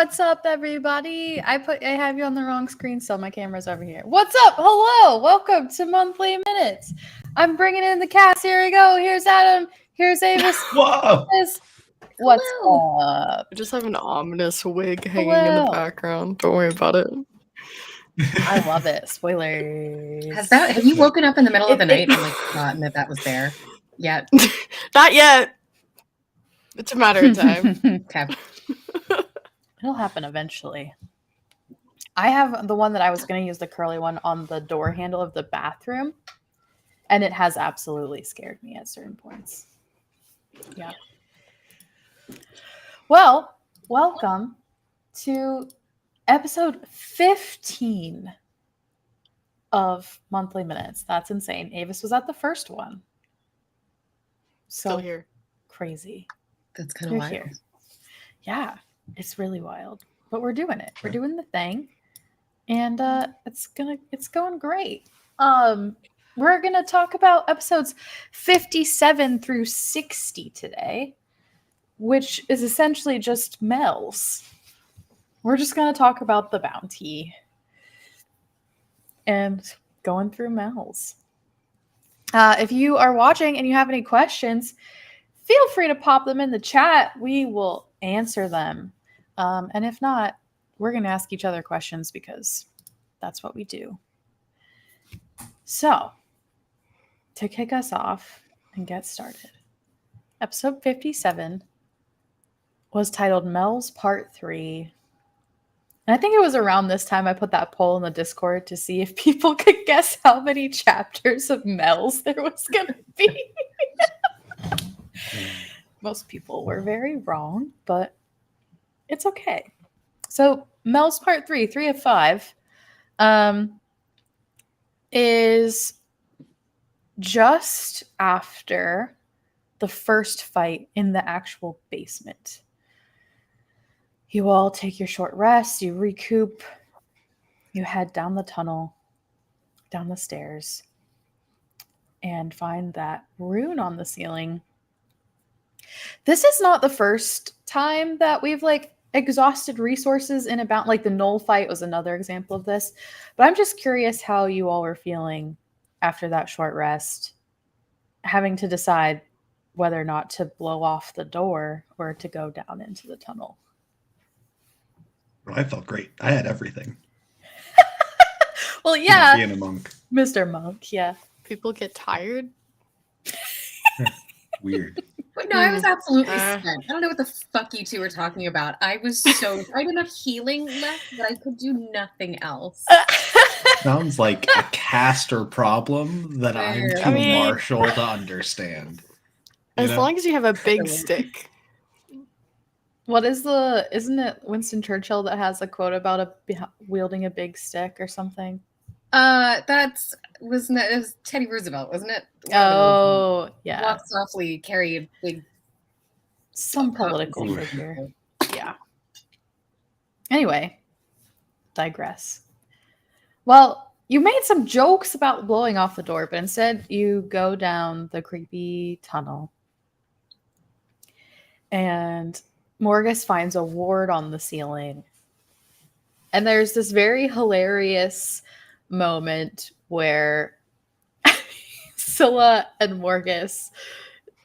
What's up, everybody? I have you on the wrong screen, so my camera's over here. What's up? Hello, welcome to Monthly Minutes. I'm bringing in the cast. Here we go. Here's Adam. Here's Avis. Whoa! What's up? I just have an ominous wig hanging in the background. Don't worry about it. I love it. Spoilers. Have you woken up in the middle of the night and forgotten that was there yet? Not yet. It's a matter of time. Okay. It'll happen eventually. I have the one that I was going to use, the curly one, on the door handle of the bathroom, and it has absolutely scared me at certain points. Yeah. Well, welcome to episode 15 of Monthly Minutes. That's insane. Avis was at the first one. Still here. Crazy. That's kind of wild. Here. Yeah, it's really wild. But we're doing it. We're doing the thing. And it's going great. We're gonna talk about episodes 57 through 60 today, which is essentially just Mel's. We're just gonna talk about the bounty and going through Mel's. If you are watching and you have any questions, feel free to pop them in the chat. We will answer them. And if not, we're going to ask each other questions because that's what we do. So, to kick us off and get started, episode 57 was titled Mel's Part 3. And I think it was around this time I put that poll in the Discord to see if people could guess how many chapters of Mel's there was going to be. Most people were very wrong, but it's okay. So Mel's Part 3, 3 of 5, is just after the first fight in the actual basement. You all take your short rest, you recoup, you head down the tunnel, down the stairs, and find that rune on the ceiling. This is not the first time that we've exhausted resources in about the Knoll fight was another example of this. But I'm just curious how you all were feeling after that short rest, having to decide whether or not to blow off the door or to go down into the tunnel. Well, I felt great. I had everything. Well, yeah. Being a monk. Mr. Monk, yeah. People get tired. Weird. But no, I was absolutely spent. I don't know what the fuck you two were talking about. I had enough healing left that I could do nothing else. Sounds like a caster problem that I'm too martial to understand. As long as you have a big stick. Isn't it Winston Churchill that has a quote about wielding a big stick or something? It was Teddy Roosevelt, wasn't it? Oh, yeah. Walk softly, carry a big... Some political figure. Yeah. Anyway, digress. Well, you made some jokes about blowing off the door, but instead you go down the creepy tunnel. And Morgus finds a ward on the ceiling. And there's this very hilarious moment where Scylla and Morgus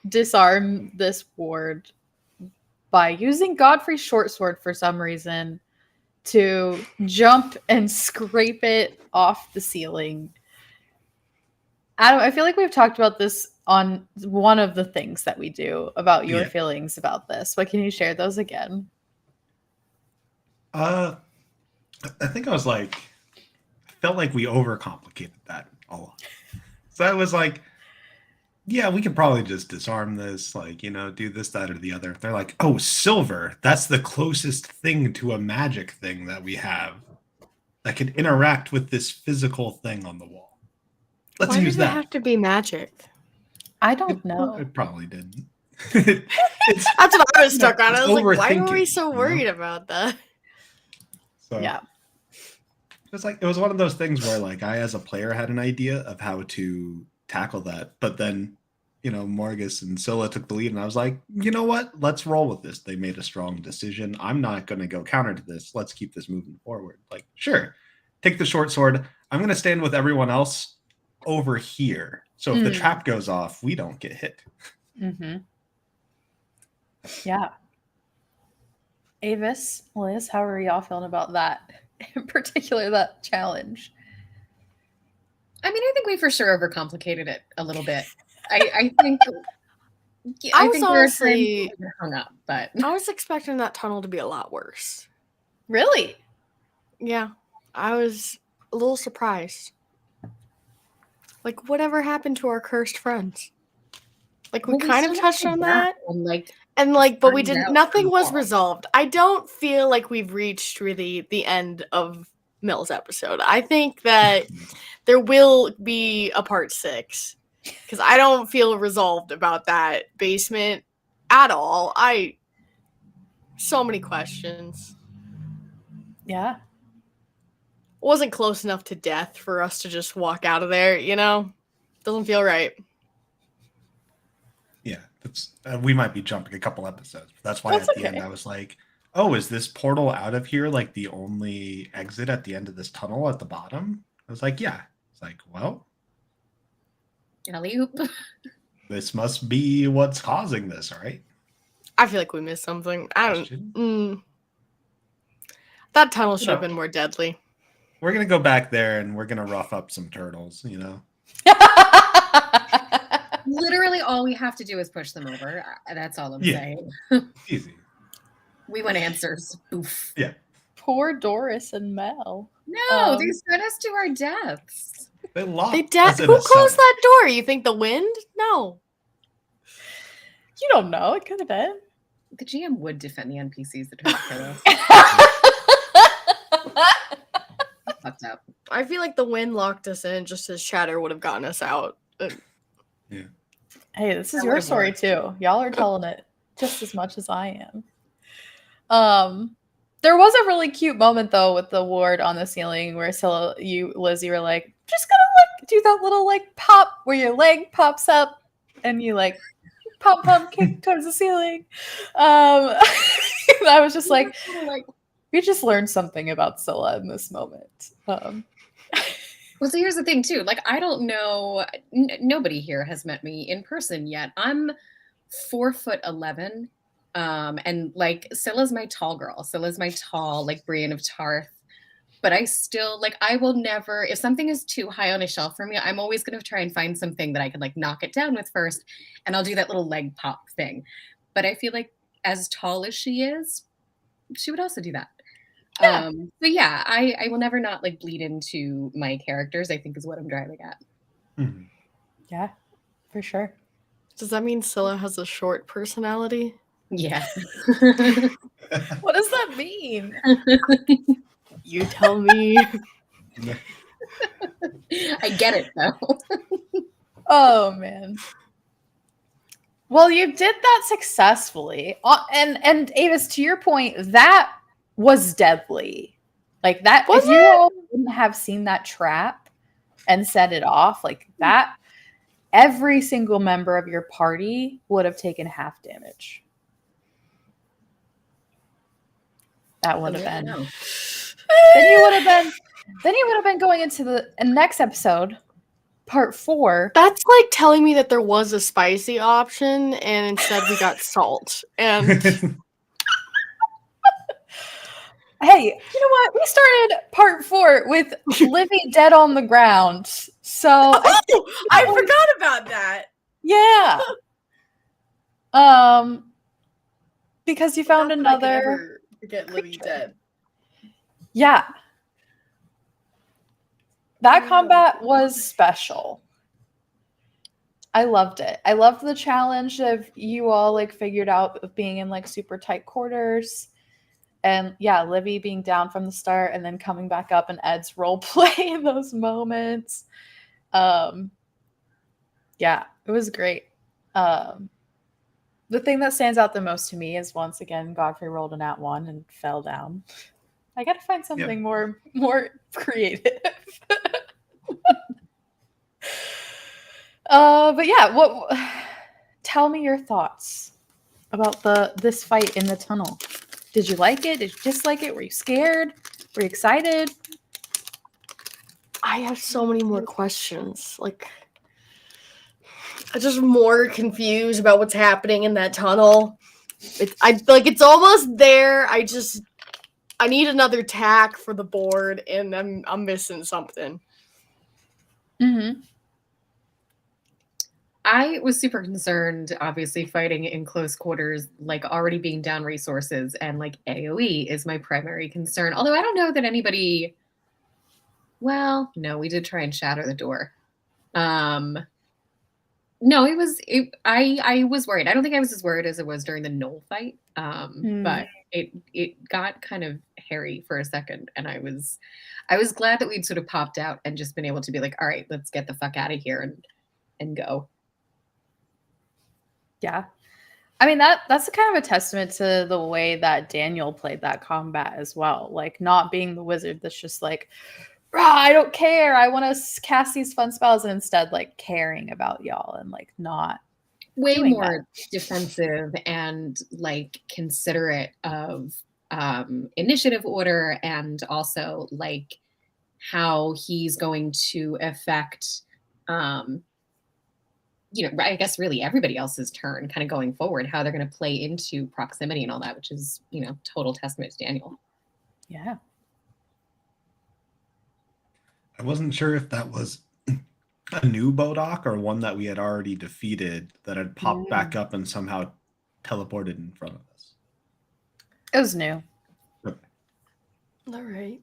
disarm this ward by using Godfrey's short sword for some reason to jump and scrape it off the ceiling. Adam, I feel like we've talked about this on one of the things that we do about your feelings about this, but can you share those again? I think I felt like we overcomplicated that a lot. So I was like, yeah, we could probably just disarm this, do this, that, or the other. They're like, oh, silver. That's the closest thing to a magic thing that we have that can interact with this physical thing on the wall. Let's use that. Why does it have to be magic? I don't know. It probably didn't. That's what I was stuck on. I was like, why are we so worried about that? So, yeah. It was one of those things where I as a player had an idea of how to tackle that, but then Morgus and Scylla took the lead, and I was like, you know what? Let's roll with this. They made a strong decision. I'm not going to go counter to this. Let's keep this moving forward. Like, sure, take the short sword. I'm going to stand with everyone else over here. So if the trap goes off, we don't get hit. Mm-hmm. Yeah. Avis, Liz, how are y'all feeling about that? In particular, that challenge. I mean, I think we for sure overcomplicated it a little bit. I think I was honestly hung up, but I was expecting that tunnel to be a lot worse. Really? Yeah, I was a little surprised. Like, whatever happened to our cursed friends? Like, we kind of touched on that, but we didn't. Nothing was resolved. I don't feel like we've reached really the end of Mill's episode. I think that there will be a part 6. Because I don't feel resolved about that basement at all. So many questions. Yeah. Wasn't close enough to death for us to just walk out of there, Doesn't feel right. Yeah, that's we might be jumping a couple episodes. But that's why at the end I was like, oh, is this portal out of here like the only exit at the end of this tunnel at the bottom? I was like, yeah. It's like, well, alley-oop. This must be what's causing this, right? I feel like we missed something. That tunnel should have been more deadly. We're going to go back there and we're going to rough up some turtles, Literally all we have to do is push them over. That's all I'm saying. Easy. We want answers. Oof. Yeah. Poor Doris and Mel. No, they sent us to our deaths. They locked. Who closed that door? You think the wind? No. You don't know. It could have been. The GM would defend the NPCs that try to kill us. Fucked up. I feel like the wind locked us in just as Shatter would have gotten us out. Yeah. Hey, this is your story too. Y'all are telling it just as much as I am. There was a really cute moment though with the ward on the ceiling where Liz, you were like, just gonna do that little pop where your leg pops up and you pump kick towards the ceiling. I was just like, we just learned something about Scylla in this moment. Well, so here's the thing too. I don't know. Nobody here has met me in person yet. I'm 4'11", and Scylla's my tall girl. Scylla's my tall Brienne of Tarth. But I still I will never. If something is too high on a shelf for me, I'm always going to try and find something that I can knock it down with first, and I'll do that little leg pop thing. But I feel like as tall as she is, she would also do that. Yeah. But yeah, I will never not bleed into my characters, I think is what I'm driving at. Mm-hmm. Yeah, for sure. Does that mean Scylla has a short personality? Yeah. What does that mean? You tell me. I get it though. Oh man. Well, you did that successfully. And Avis, to your point, that was deadly. That if you all wouldn't have seen that trap and set it off, that, every single member of your party would have taken half damage. That would have been. Then you would have been going into the next episode, part 4. That's like telling me that there was a spicy option and instead we got salt. And hey, you know what? We started part 4 with Livy dead on the ground. So I forgot about that. Yeah. Because you found another. Get Livy dead. Yeah. That combat was special. I loved it. I loved the challenge of you all figured out of being in super tight quarters. And yeah, Livy being down from the start and then coming back up and Ed's role play in those moments. Yeah, it was great. The thing that stands out the most to me is once again, Godfrey rolled an @1 and fell down. I got to find something more creative. But yeah, tell me your thoughts about this fight in the tunnel. Did you like it? Did you dislike it? Were you scared? Were you excited? I have so many more questions. Like, I'm just more confused about what's happening in that tunnel. It's almost there. I need another tack for the board, and I'm missing something. Mm-hmm. I was super concerned, obviously, fighting in close quarters, like already being down resources, and like AoE is my primary concern. Although I don't know that anybody. Well, no, we did try and shatter the door. No, I was worried. I don't think I was as worried as it was during the Knoll fight. But it got kind of hairy for a second, and I was glad that we'd sort of popped out and just been able to be like, all right, let's get the fuck out of here and go. Yeah. I mean, that's kind of a testament to the way that Daniel played that combat as well. Like, not being the wizard that's just like, I don't care. I want to cast these fun spells, and instead, like, caring about y'all and, like, not way doing more defensive and, like, considerate of initiative order, and also, like, how he's going to affect I guess really everybody else's turn kind of going forward, how they're going to play into proximity and all that, which is, total testament to Daniel. Yeah. I wasn't sure if that was a new Bodok or one that we had already defeated that had popped back up and somehow teleported in front of us. It was new. Okay. All right.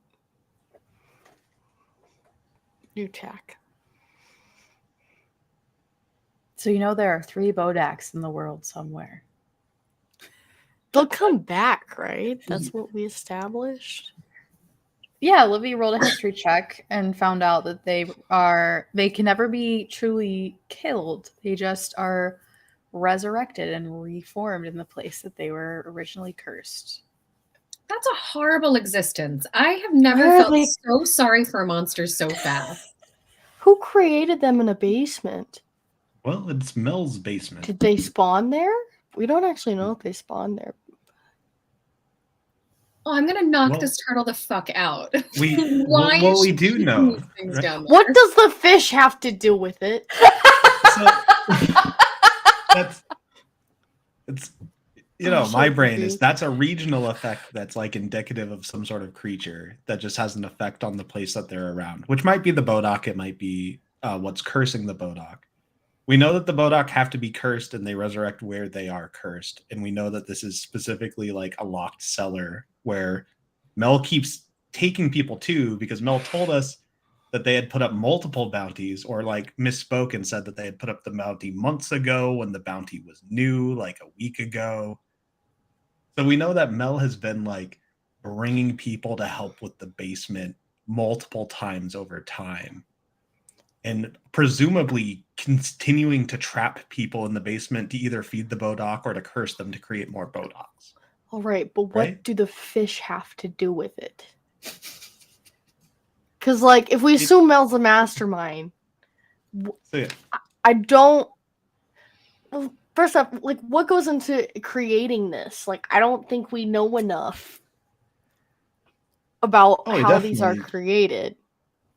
New tack. So there are 3 Bodaks in the world somewhere. They'll come back, right? That's what we established. Yeah, Livy rolled a history check and found out that they can never be truly killed. They just are resurrected and reformed in the place that they were originally cursed. That's a horrible existence. I have never felt so sorry for monsters so fast. Who created them in a basement? Well, it's Mel's basement. Did they spawn there? We don't actually know if they spawned there. Oh, I'm gonna knock this turtle the fuck out. We do know. Right? Down there? What does the fish have to do with it? My brain is that's a regional effect that's like indicative of some sort of creature that just has an effect on the place that they're around, which might be the Bodok. It might be what's cursing the Bodok. We know that the Bodok have to be cursed and they resurrect where they are cursed. And we know that this is specifically like a locked cellar where Mel keeps taking people to, because Mel told us that they had put up multiple bounties, or like misspoke and said that they had put up the bounty months ago when the bounty was new, like a week ago. So we know that Mel has been like bringing people to help with the basement multiple times over time. And presumably continuing to trap people in the basement to either feed the Bodok or to curse them to create more Bodoks. All right, but what do the fish have to do with it? Because, like, if we assume Mel's a mastermind, I don't... Well, first off, like, what goes into creating this? Like, I don't think we know enough about how these are created.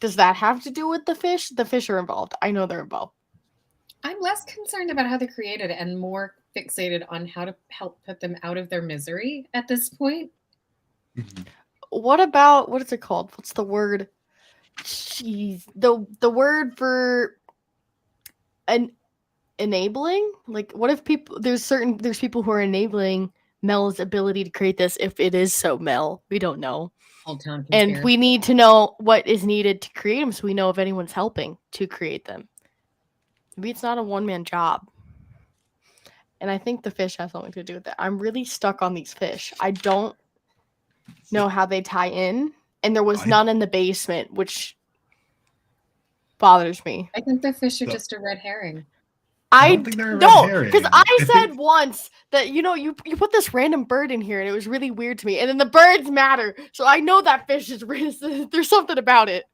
Does that have to do with the fish? The fish are involved. I know they're involved. I'm less concerned about how they're created and more fixated on how to help put them out of their misery at this point. Mm-hmm. What about, what is it called? What's the word? Jeez. The word for enabling? Like, what if there's people who are enabling Mel's ability to create this if it is so Mel? We don't know. And we need to know what is needed to create them so we know if anyone's helping to create them. Maybe it's not a one-man job. And I think the fish has something to do with it. I'm really stuck on these fish. I don't know how they tie in. And there was none in the basement, which bothers me. I think the fish are just a red herring. I don't think they're a red herring. Because I said once that, you put this random bird in here and it was really weird to me. And then the birds matter. So I know that fish is there's something about it.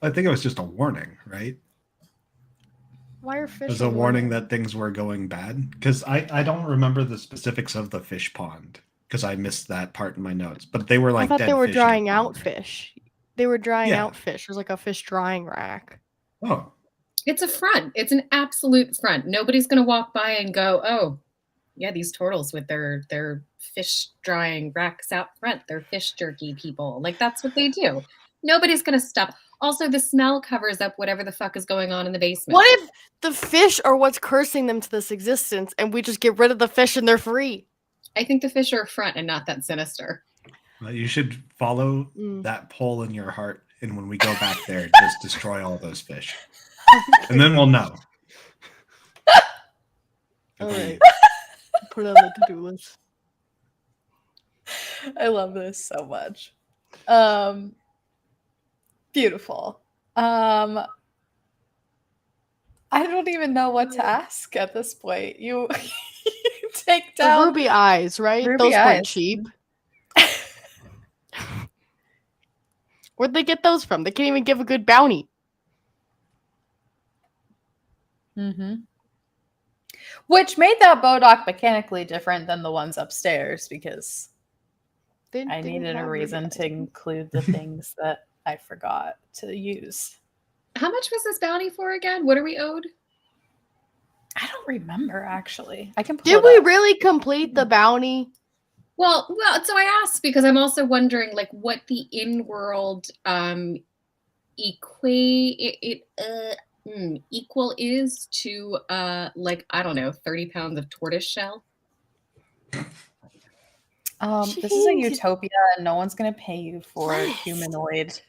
I think it was just a warning, right? Why are fish? As a warning that things were going bad. Because I don't remember the specifics of the fish pond. Because I missed that part in my notes. But they were like I thought dead they were fish in a drying pond, out right? fish. They were drying Yeah. out fish. There's like a fish drying rack. Oh. It's a front. It's an absolute front. Nobody's going to walk by and go, oh, yeah, these turtles with their fish drying racks out front. They're fish jerky people. Like, that's what they do. Nobody's going to stop. Also, the smell covers up whatever the fuck is going on in the basement. What if the fish are what's cursing them to this existence and we just get rid of the fish and they're free? I think the fish are a front and not that sinister. You should follow that pole in your heart. And when we go back there, just destroy all those fish. And then we'll know. All right. Put it on the to-do list. I love this so much. Beautiful. I don't even know what to ask at this point. You take The down ruby eyes, right? Ruby Those weren't eyes. cheap. Where'd they get those from? They can't even give a good bounty. Mm-hmm. Which made that Bodock mechanically different than the ones upstairs because I needed a reason to include the things that I forgot to use. How much was this bounty for again? What are we owed? I don't remember actually. I can pull Did it we up. really complete the bounty? Well, so I asked because I'm also wondering, like, what the in-world equal is to, like, I don't know, 30 pounds of tortoise shell. This is a Jeez. utopia and no one's gonna pay you for Yes. humanoid.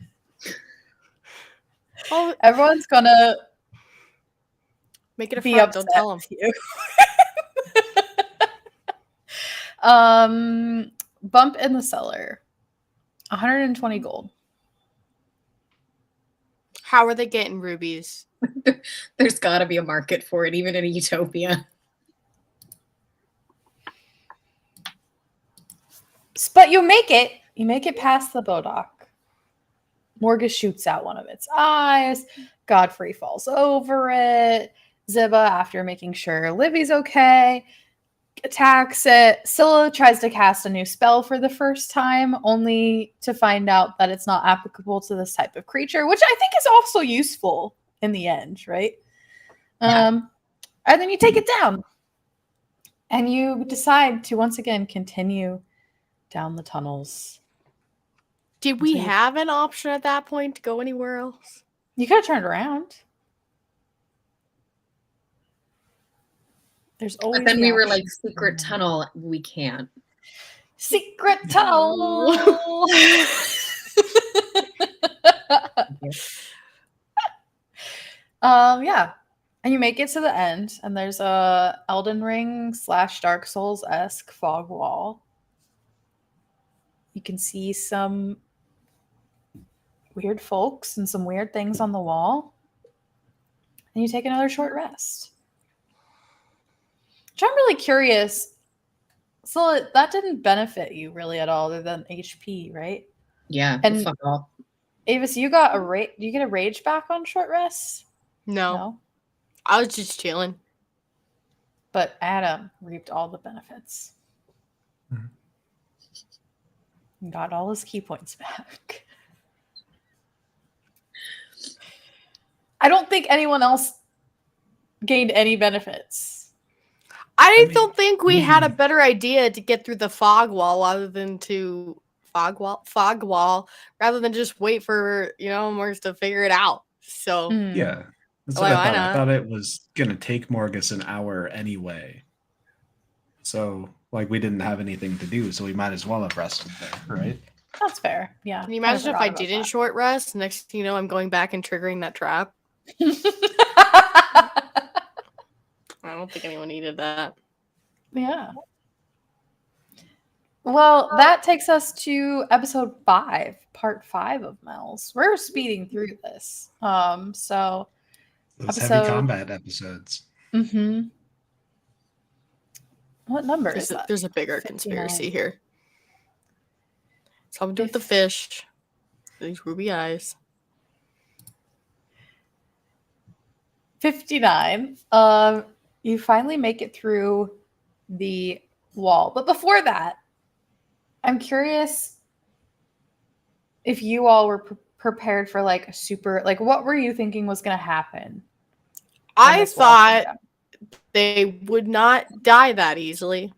Oh, Everyone's gonna make it a be front. upset Don't tell them. with you. Bump in the cellar. 120 gold. How are they getting rubies? There's got to be a market for it, even in a utopia. But you make it past the Bodock. Morgus shoots out one of its eyes. Godfrey falls over it. Ziba, after making sure Livy's okay, attacks it. Scylla tries to cast a new spell for the first time, only to find out that it's not applicable to this type of creature, which I think is also useful in the end, right? Yeah. And then you take it down. And you decide to once again continue down the tunnels. Did we have an option at that point to go anywhere else? You could have turned around. There's always. But then the we were option like, secret tunnel, we can't. Secret tunnel. Yeah. And you make it to the end, and there's a Elden Ring / Dark Souls-esque fog wall. You can see some weird folks and some weird things on the wall. And you take another short rest. Which I'm really curious. So that didn't benefit you really at all, other than HP, right? Yeah, And- fuck all. Avis, you got you get a rage back on short rests? No. I was just chilling. But Adam reaped all the benefits. Mhm. And got all his key points back. I don't think anyone else gained any benefits. I mean, don't think we had a better idea to get through the fog wall rather than rather than just wait for, Morgus to figure it out. So Yeah. That's Why what I thought. not? I thought it was going to take Morgus an hour anyway. So, like, we didn't have anything to do, so we might as well have rested there, right? That's fair. Yeah. can you imagine if I didn't short rest? Next thing you know, I'm going back and triggering that trap. I don't think anyone needed that. Yeah. Well, that takes us to episode 5, part 5 of Mel's. We're speeding through this. So Those Episode- heavy combat episodes. What number is that? There's a bigger 59. conspiracy here. Something to do with the fish. These ruby eyes. 59. You finally make it through the wall. But before that, I'm curious if you all were prepared for like a super, like what were you thinking was going to happen? I thought they would not die that easily.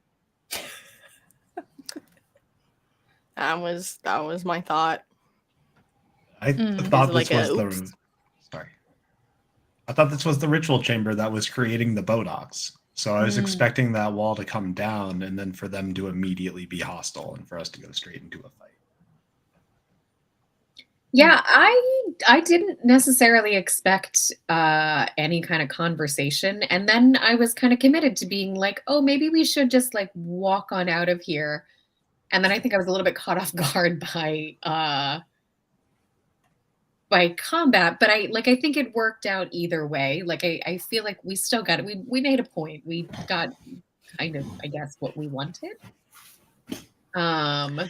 That was my thought. I thought this like was the sorry. I thought this was the ritual chamber that was creating the Bodox. So I was expecting that wall to come down and then for them to immediately be hostile and for us to go straight into a fight. Yeah, I didn't necessarily expect any kind of conversation. And then I was kind of committed to being like, oh, maybe we should just like walk on out of here. And then I think I was a little bit caught off guard by combat, but I think it worked out either way. Like I feel like we still got it. We made a point. We got kind of, I guess, what we wanted. And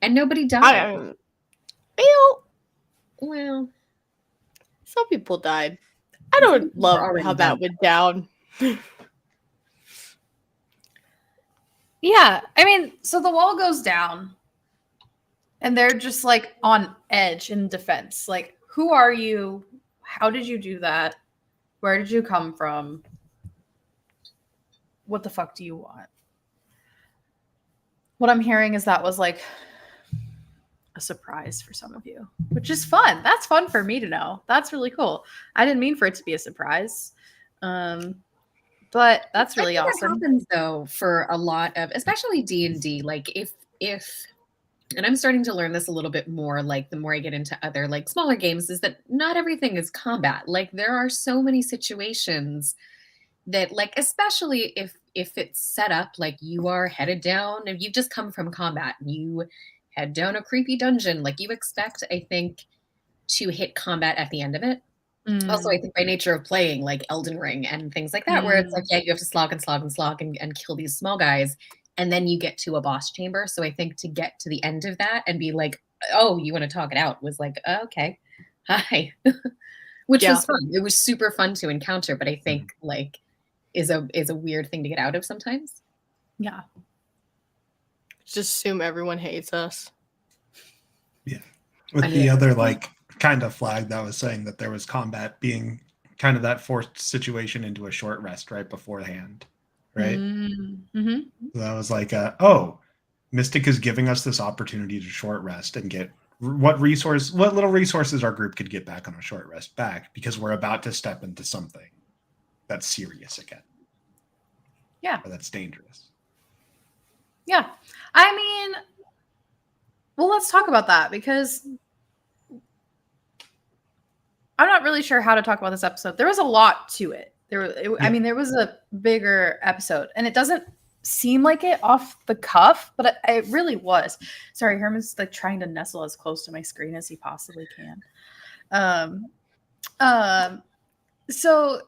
nobody died. Well, some people died. I don't love how that went down. Yeah, I mean, so the wall goes down and they're just like on edge in defense. Like, who are you? How did you do that? Where did you come from? What the fuck do you want? What I'm hearing is that was like a surprise for some of you, which is fun. That's fun for me to know. That's really cool. I didn't mean for it to be a surprise. But that's really awesome. That happens though for a lot of, especially D&D. Like if, and I'm starting to learn this a little bit more, like the more I get into other like smaller games, is that not everything is combat. Like there are so many situations that like, especially if it's set up, like you are headed down and you've just come from combat and you head down a creepy dungeon, like you expect, I think, to hit combat at the end of it. Also, I think by nature of playing like Elden Ring and things like that, where it's like, yeah, you have to slog and kill these small guys. And then you get to a boss chamber. So I think to get to the end of that and be like, oh, you want to talk it out was like, oh, okay, hi, which was fun. It was super fun to encounter, but I think like is a weird thing to get out of sometimes. Yeah. Just assume everyone hates us. Yeah. With the other like kind of flag that was saying that there was combat being kind of that forced situation into a short rest right beforehand, right? Mm-hmm. So that was like, oh, Mystic is giving us this opportunity to short rest and get what little resources our group could get back on a short rest back because we're about to step into something that's serious again. Yeah. Or that's dangerous. Yeah. I mean, well, let's talk about that because I'm not really sure how to talk about this episode. There was a lot to it. I mean, there was a bigger episode, and it doesn't seem like it off the cuff, but it really was. Sorry, Herman's like trying to nestle as close to my screen as he possibly can. So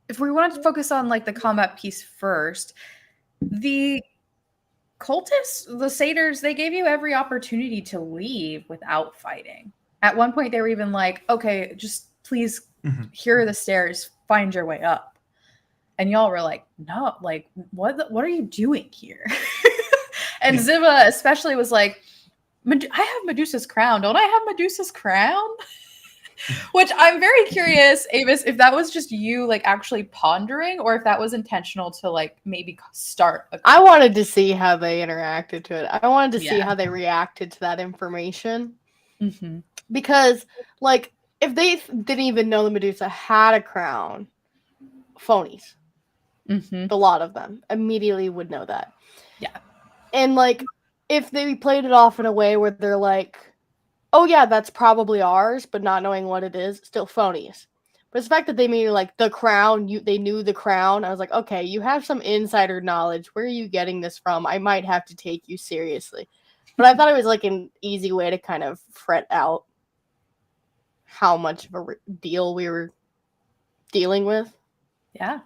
if we wanted to focus on like the combat piece first, the cultists, the satyrs, they gave you every opportunity to leave without fighting. At one point, they were even like, okay, just please, here are the stairs, find your way up. And y'all were like, no, like, what are you doing here? And Ziva especially was like, I have Medusa's crown. Don't I have Medusa's crown? Which I'm very curious, Avis, if that was just you like actually pondering or if that was intentional to like maybe start. I wanted to see how they interacted to it. I wanted to see how they reacted to that information. Mm-hmm. Because like if they didn't even know the Medusa had a crown, phonies. Mm-hmm. A lot of them immediately would know that. Yeah. And like if they played it off in a way where they're like, oh yeah, that's probably ours, but not knowing what it is, still phonies. But it's the fact that they made like the crown, they knew the crown. I was like, okay, you have some insider knowledge. Where are you getting this from? I might have to take you seriously. But I thought it was like an easy way to kind of fret out how much of a deal we were dealing with. Yeah.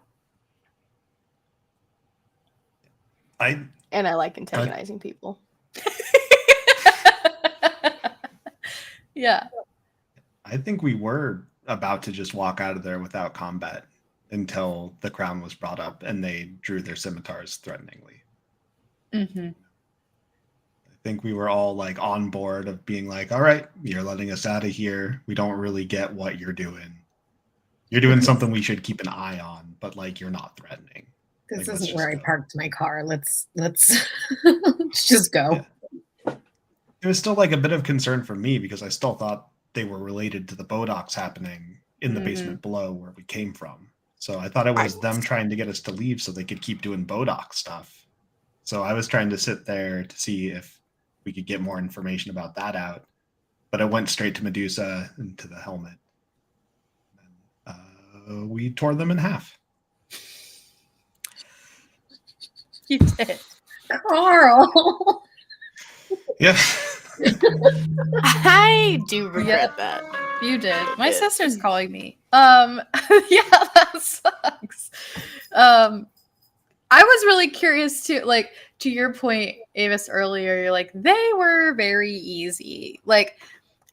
I like antagonizing people. Yeah. I think we were about to just walk out of there without combat until the crown was brought up and they drew their scimitars threateningly. Mm-hmm. I think we were all like on board of being like, all right, you're letting us out of here. We don't really get what you're doing. You're doing something we should keep an eye on, but like you're not threatening. This Like, let's isn't where I just go. parked my car. Let's let's just go. Yeah. It was still like a bit of concern for me because I still thought they were related to the Bodocs happening in the basement below where we came from. So I thought it was them trying to get us to leave so they could keep doing Bodoc stuff. So I was trying to sit there to see if we could get more information about that out. But it went straight to Medusa and to the helmet. And, we tore them in half. You did. Carl. Yeah. I do regret that. You did. My did. sister's calling me. Yeah, that sucks. I was really curious too, like to your point, Avis, earlier, you're like, they were very easy. Like,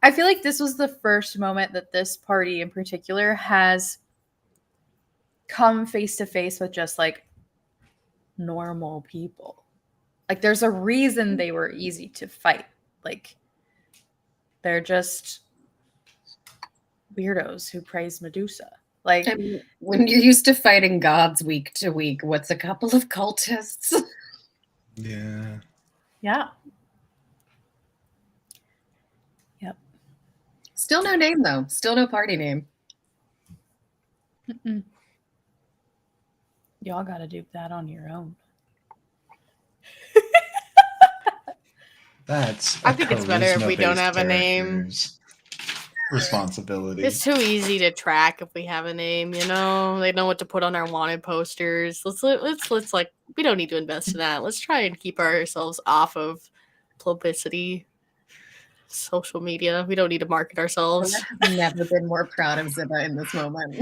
I feel like this was the first moment that this party in particular has come face to face with just like normal people. Like, there's a reason they were easy to fight. Like, they're just weirdos who praise Medusa. Like, I mean, when you're used to fighting gods week to week, what's a couple of cultists? Yeah. yeah. Yep. Still no name though. Still no party name. Mm-mm. Y'all got to do that on your own. That's I think it's better if we don't have a name. character's responsibility. It's too easy to track if we have a name, you know? They know what to put on our wanted posters. Let's like, we don't need to invest in that. Let's try and keep ourselves off of publicity, social media. We don't need to market ourselves. I've never been more proud of Ziba in this moment.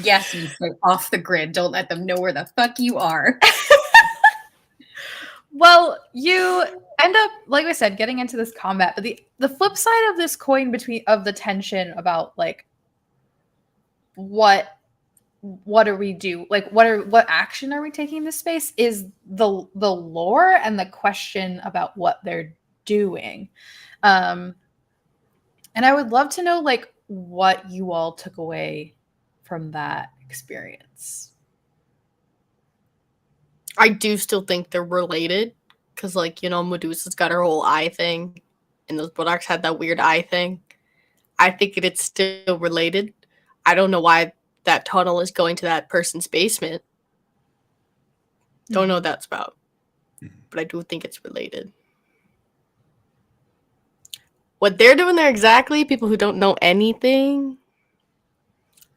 Yes, you stay off the grid. Don't let them know where the fuck you are. Well, you end up, like I said, getting into this combat, but the flip side of this coin of the tension about like what do we do? Like what action are we taking in this space is the lore and the question about what they're doing. And I would love to know like what you all took away from that experience. I do still think they're related because, like, you know, Medusa's got her whole eye thing, and those Bodocs had that weird eye thing. I think it's still related. I don't know why that tunnel is going to that person's basement. Don't know what that's about, but I do think it's related. What they're doing there exactly, people who don't know anything,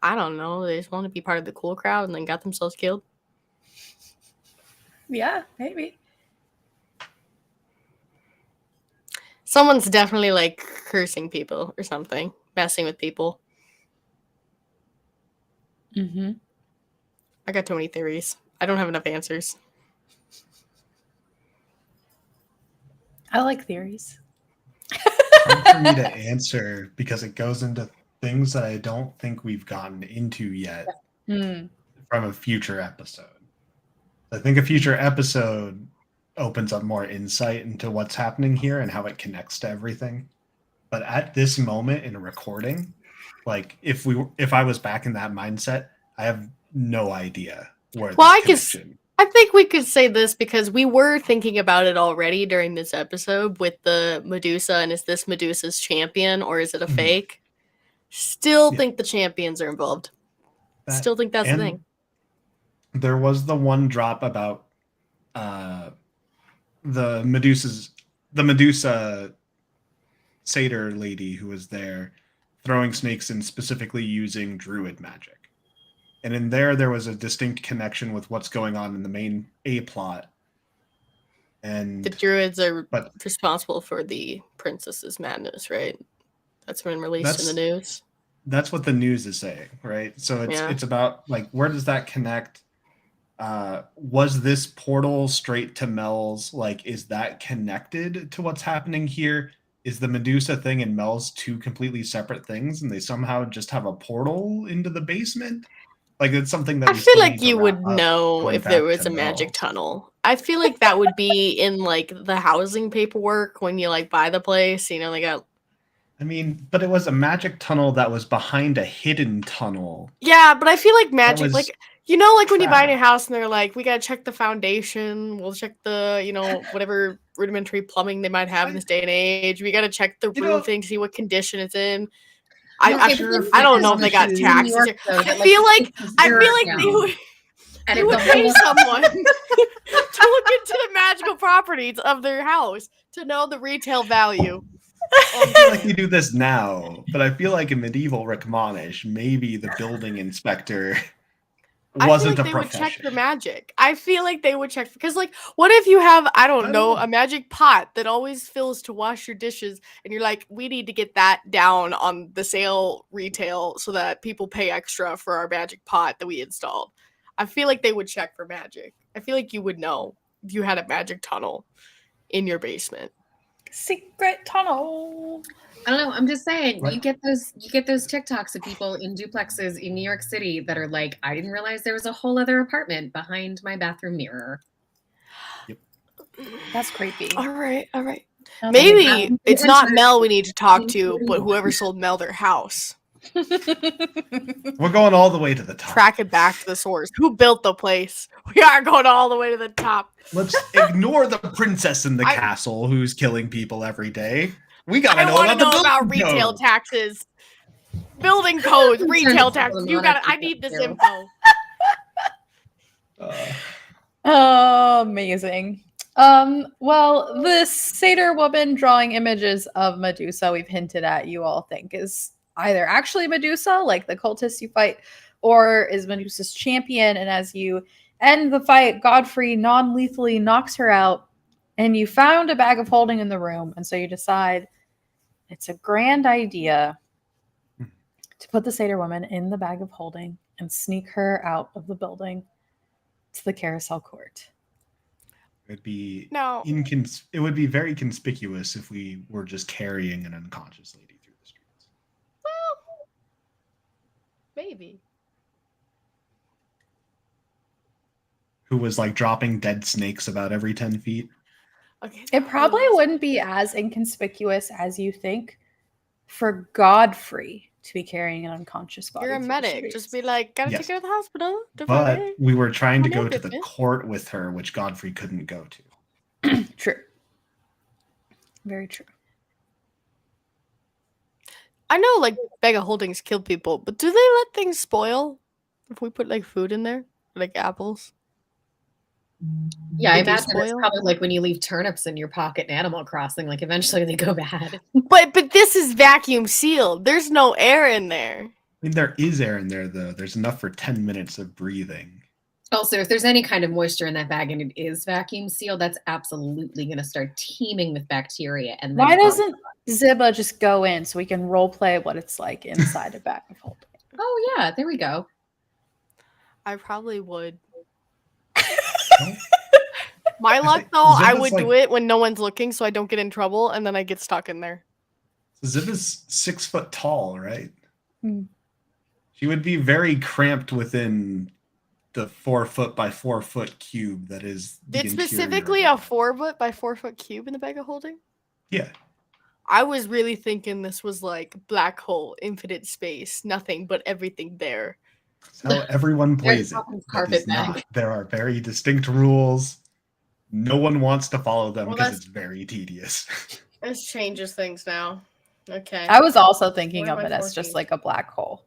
I don't know. They just want to be part of the cool crowd and then got themselves killed. Yeah, maybe. Someone's definitely like cursing people or something, messing with people. Mm-hmm. I got too many theories. I don't have enough answers. I like theories. Hard for me to answer because it goes into things that I don't think we've gotten into yet from a future episode. I think a future episode opens up more insight into what's happening here and how it connects to everything. But at this moment in a recording, like if I was back in that mindset, I have no idea where. Well, I think we could say this because we were thinking about it already during this episode with the Medusa, and is this Medusa's champion or is it a fake? Still think the champions are involved. Still think that's the thing. There was the one drop about the Medusa satyr lady who was there throwing snakes and specifically using druid magic. And in there was a distinct connection with what's going on in the main A plot. And the druids are responsible for the princess's madness, right? That's been released in the news. That's what the news is saying, right? So it's about like, where does that connect? Was this portal straight to Mel's? Like, is that connected to what's happening here? is the Medusa thing and Mel's two completely separate things, and they somehow just have a portal into the basement? Like, it's something that I we feel still like need to you would wrap up, know going if there back was to a magic Mel. tunnel. I feel like that would be in like the housing paperwork when you like buy the place. You know, they got. I mean, but it was a magic tunnel that was behind a hidden tunnel. Yeah, but I feel like magic, was like you know, like when you buy a new trapped. house and they're like, we gotta check the foundation. We'll check the, you know, whatever rudimentary plumbing they might have in this day and age. We gotta check the You know- roofing, see what condition it's in. No, I sure I don't know if it's they got New taxes. York, here. though, I that, feel like it's I feel zero like down. they would. And They it's would a pay whole someone to look into the magical properties of their house to know the retail value. I feel like you do this now, but I feel like in medieval Rickmonish, maybe the building inspector wasn't I feel like a they would check profession. the magic. I feel like they would check because, like, what if you have, I don't know, a magic pot that always fills to wash your dishes, and you're like, we need to get that down on the sale retail so that people pay extra for our magic pot that we installed. I feel like they would check for magic. I feel like you would know if you had a magic tunnel in your basement. Secret tunnel. I don't know. I'm just saying, Right. you get those TikToks of people in duplexes in New York City that are like, I didn't realize there was a whole other apartment behind my bathroom mirror. That's creepy. All right. Okay. Maybe it's not Enter- Mel we need to talk to, but Including whoever one. sold Mel their house. We're going all the way to the top. Track it back to the source. Who built the place? We are going all the way to the top. Let's ignore the princess in the I- castle who's killing people every day. We gotta I know want to about know the about building retail code. taxes, building codes, retail Turns taxes. out You I'm got. not I a need this too. info. Amazing. Well, this satyr woman drawing images of Medusa we've hinted at, you all think is either actually Medusa, like the cultists you fight, or is Medusa's champion. And as you end the fight, Godfrey non-lethally knocks her out, and you found a bag of holding in the room. And so you decide it's a grand idea to put the satyr woman in the bag of holding and sneak her out of the building to the carousel court. It'd be No. it would be very conspicuous if we were just carrying an unconscious lady through the streets. Well, maybe. Who was like dropping dead snakes about every 10 feet. Okay. It probably wouldn't be as inconspicuous as you think for Godfrey to be carrying an unconscious body. You're a through the medic. streets. Just be like, gotta Yes. take her to the hospital. But we were trying to Oh, go no, to the Pippin. court with her, which Godfrey couldn't go to. True. Very true. I know, like, bag of holdings kill people, but do they let things spoil if we put like food in there, like apples? Yeah, I They do imagine it's spoil? probably like when you leave turnips in your pocket in Animal Crossing, like eventually they go bad. But this is vacuum sealed. There's no air in there. I mean, there is air in there, though. There's enough for 10 minutes of breathing. Also, if there's any kind of moisture in that bag and it is vacuum sealed, that's absolutely going to start teeming with bacteria. And then Why doesn't Ziba just go in so we can role play what it's like inside a bag of holding? Oh yeah, there we go. I probably would. No? My I luck, think though, I Ziba's would do it when no one's looking so I don't get in trouble and then I get stuck in there. Ziva's 6 foot tall, right? Hmm. She would be very cramped within the 4 foot by 4 foot cube that is the It's interior specifically of a it. 4 foot by 4 foot cube in the bag of holding. Yeah. I was really thinking this was like black hole, infinite space, nothing but everything there. That's how everyone plays it. There's That carpet is bag. not. There are very distinct rules. No one wants to follow them Well, because that's- it's very tedious. This changes things now. Okay. I was also thinking Four of by it as 4 just feet. like a black hole.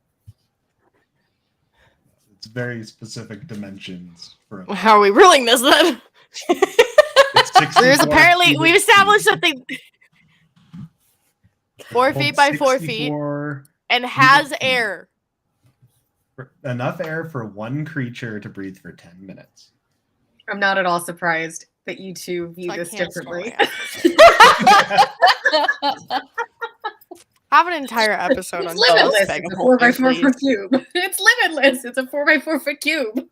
It's very specific dimensions for a How are we ruling this then? it's 64 There's apparently cubic we've established feet. something 4 Hold feet by 4 feet 64 and has feet. air. Enough air for one creature to breathe for 10 minutes. I'm not at all surprised that you two view I this can't store differently. it. Have an entire episode on It's limitless. this bag It's of a 4 by holding, 4 please. foot cube. It's limitless. It's a 4 by 4 foot cube.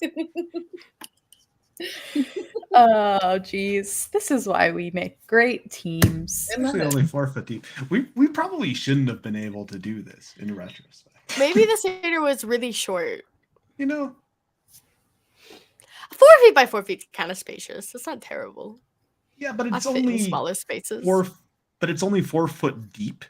Oh, geez. This is why we make great teams. It's actually only 4 foot deep. We probably shouldn't have been able to do this in retrospect. Maybe the satyr was really short. 4 feet by 4 feet is kind of spacious. It's not terrible. Yeah, but it's I've fit in only smaller spaces. 4 foot deep.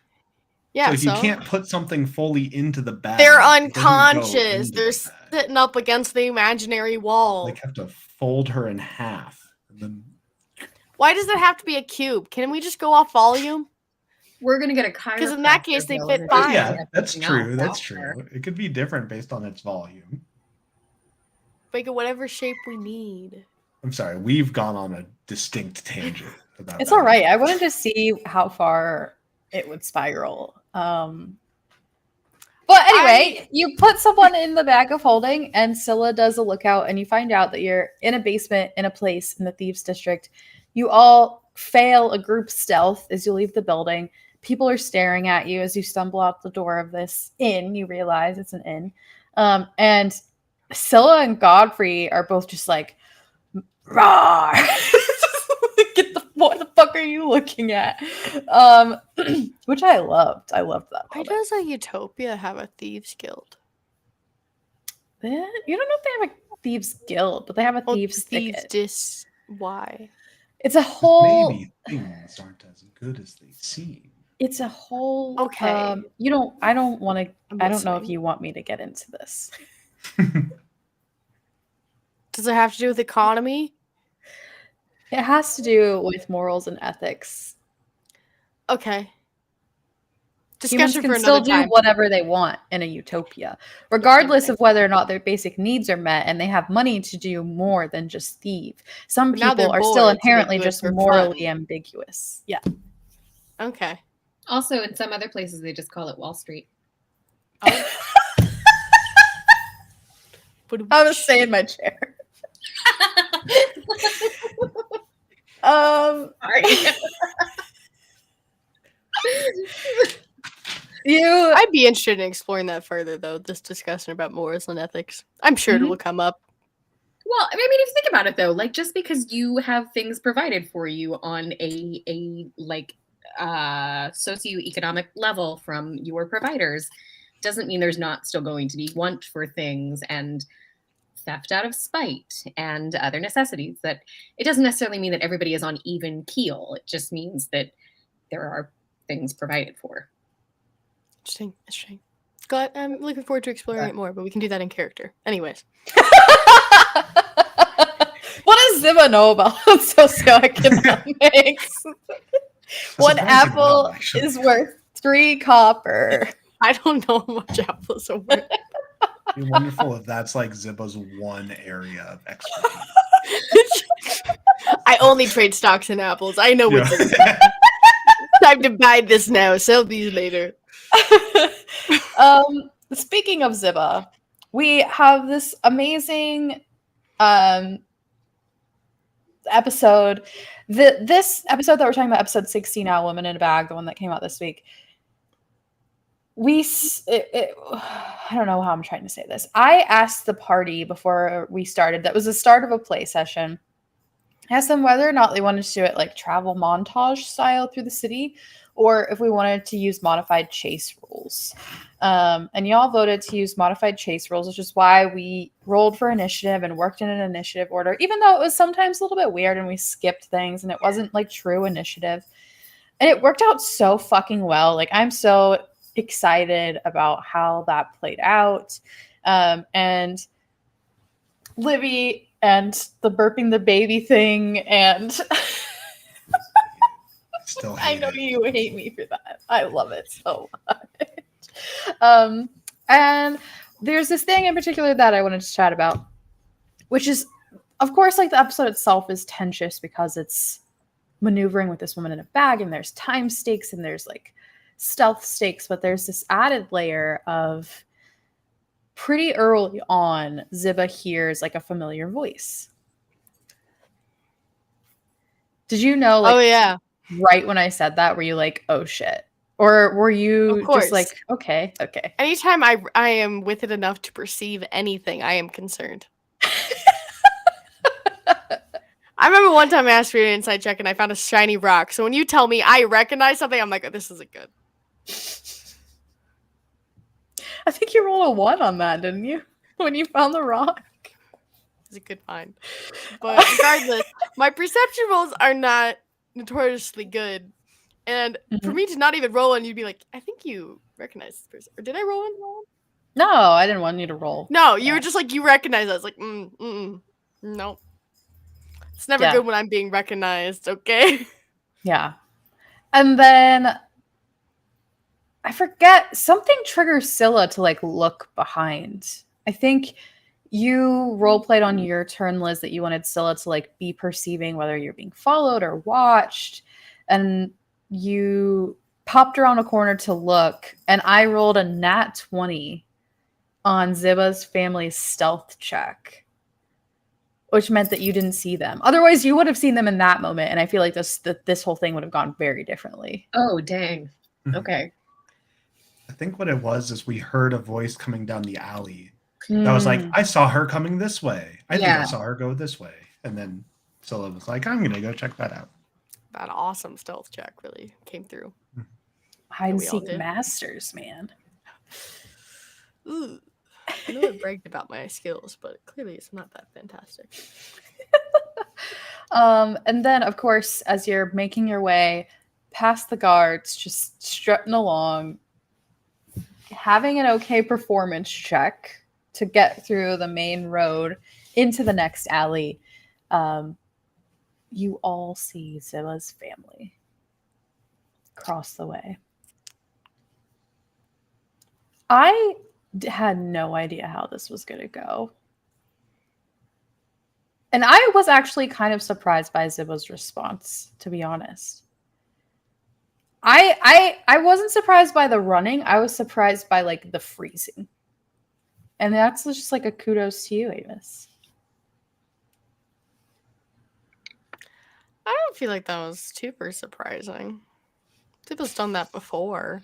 Yeah, so if you can't put something fully into the bag, they're it doesn't go unconscious. into They're the bag. sitting up against the imaginary wall. Like have to fold her in half. And then Why does it have to be a cube? Can we just go off volume? We're gonna get a chiropractor. Because in that case, they bill fit and fine. yeah, that's everything true. else That's out true. there. It could be different based on its volume. Make it whatever shape we need. I'm sorry, we've gone on a distinct tangent about It's that. all right. I wanted to see how far it would spiral. But anyway, you put someone in the bag of holding, and Scylla does a lookout, and you find out that you're in a basement in a place in the Thieves District. You all fail a group stealth as you leave the building. People are staring at you as you stumble out the door of this inn. You realize it's an inn. And Scylla and Godfrey are both just like, "Rawr!" What the fuck are you looking at? Which I loved. I loved that. Why does a Utopia have a thieves guild? You don't know if they have a thieves guild, but they have a thieves thicket. Why? It's a whole. Maybe things aren't as good as they seem. It's a whole. Okay. You don't. I don't want to. I don't know if listening. you want me to get into this. Does it have to do with economy? It has to do with morals and ethics. Okay. Humans Discussion can for still another do time. whatever they want in a utopia, regardless of whether or not their basic needs are met, and they have money to do more than just thieve. Some But now people they're are still bored, so they inherently do it just for morally fun. ambiguous. Yeah. Okay. Also, in some other places, they just call it Wall Street. Oh. I was staying in my chair. Sorry. I'd be interested in exploring that further, though. This discussion about morals and ethics. I'm sure it will come up. Well, I mean, if you think about it, though, like just because you have things provided for you on a socioeconomic level from your providers, doesn't mean there's not still going to be want for things and theft out of spite and other necessities. That it doesn't necessarily mean that everybody is on even keel. It just means that there are things provided for. Interesting. Glad I'm looking forward to exploring it more, but we can do that in character. Anyways. What does Ziba know about socioeconomics? One apple is worth 3 copper. I don't know how much apples are worth. It'd be wonderful if that's like Ziba's one area of expertise. I only trade stocks and apples. I know what's in Yeah. time to buy this now, sell these later. Speaking of Ziba, we have this amazing episode. This episode that we're talking about, episode 60 now, Women in a Bag, the one that came out this week. I don't know how I'm trying to say this. I asked the party before we started, that was the start of a play session. I asked them whether or not they wanted to do it like travel montage style through the city, or if we wanted to use modified chase rules. And y'all voted to use modified chase rules, which is why we rolled for initiative and worked in an initiative order, even though it was sometimes a little bit weird and we skipped things and it wasn't like true initiative. And it worked out so fucking well. Like, I'm so excited about how that played out. And Libby and the burping the baby thing, and Still I hate know it. you hate me for that. I love it so much. And there's this thing in particular that I wanted to chat about, which is, of course, like the episode itself is tensious because it's maneuvering with this woman in a bag, and there's time stakes and there's like stealth stakes, but there's this added layer of pretty early on, Ziba hears like a familiar voice. Did you know, like, Oh yeah. right when I said that, were you like, oh shit? Or were you Of course. just like, okay. Anytime I am with it enough to perceive anything, I am concerned. I remember one time I asked for an inside check and I found a shiny rock. So when you tell me I recognize something, I'm like, oh, this isn't good. I think you rolled a 1 on that, didn't you? When you found the rock. It's a good find. But regardless, my perception rolls are not notoriously good. And for me to not even roll and you'd be like, I think you recognize this person. Or did I roll one? No, I didn't want you to roll. No, you were just like, you recognize us. Like, no. It's never good when I'm being recognized, okay? Yeah. And then I forget, something triggers Scylla to like look behind. I think you roleplayed on your turn, Liz, that you wanted Scylla to like be perceiving whether you're being followed or watched. And you popped around a corner to look, and I rolled a nat 20 on Ziba's family's stealth check, which meant that you didn't see them. Otherwise, you would have seen them in that moment, and I feel like this whole thing would have gone very differently. Oh, dang. Okay. I think what it was is we heard a voice coming down the alley. That was like, I saw her coming this way. I think I saw her go this way. And then Scylla was like, I'm going to go check that out. That awesome stealth check really came through. Hide and seek masters, man. Ooh. I know I bragged about my skills, but clearly it's not that fantastic. And then, of course, as you're making your way past the guards, just strutting along, having an okay performance check to get through the main road into the next alley, you all see Zilla's family cross the way. I had no idea how this was going to go. And I was actually kind of surprised by Ziba's response, to be honest. I wasn't surprised by the running. I was surprised by like the freezing. And that's just like a kudos to you, Avis. I don't feel like that was super surprising. Ziba's done that before.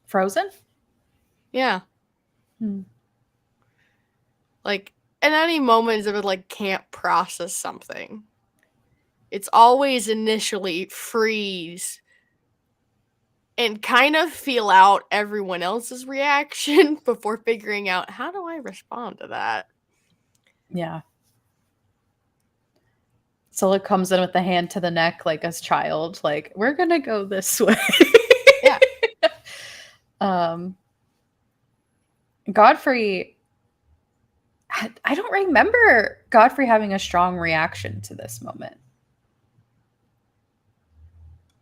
Frozen? Yeah. Like, at any moment, Ziba like can't process something. It's always initially freeze and kind of feel out everyone else's reaction before figuring out, how do I respond to that? Yeah. Scylla comes in with the hand to the neck like a child, like, we're gonna go this way. Yeah. Godfrey, I don't remember Godfrey having a strong reaction to this moment.